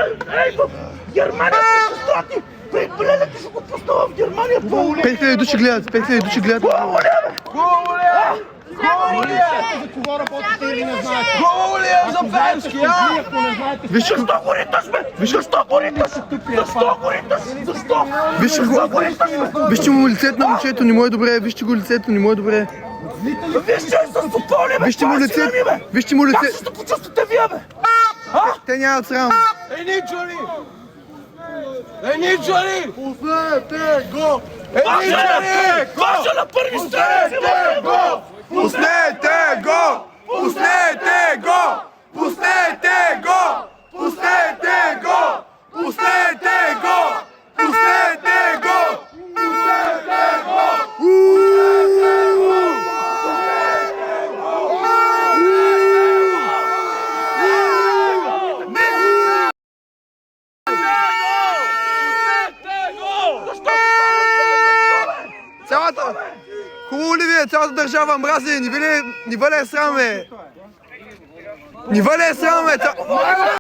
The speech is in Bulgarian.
Ей, в Германия присъствати! Бляде, ти ще го пуснала в Германия! 5000 души гледат, 5000 души гледат. Хубаво ли е? Хубаво ли е за Пеевски, а? Виж, Защо го риташ, бе? Защо го риташ? Защо го риташ? Защо? вижте го риташ, бе? вижте му лицето на момчето, не му е добре, вижте го лицето, не му е добре. Вижте с футболи, бе! Вижте му Това е сина лицето, ми, бе! вижте му Как лицето. ще почувствате вие, бе? Те нямат срам. Еничари! Еничари! Пуснете го! Важа на първи страници, бе! Пуснете го! Пуснете го! Пуснете го! Пуснете го! Пуснете го! Пуснете го! Цялата... Хубаво ли ви е? Цялата държава мрази, ни вали е срам, бе! Ни вали е срам, бе!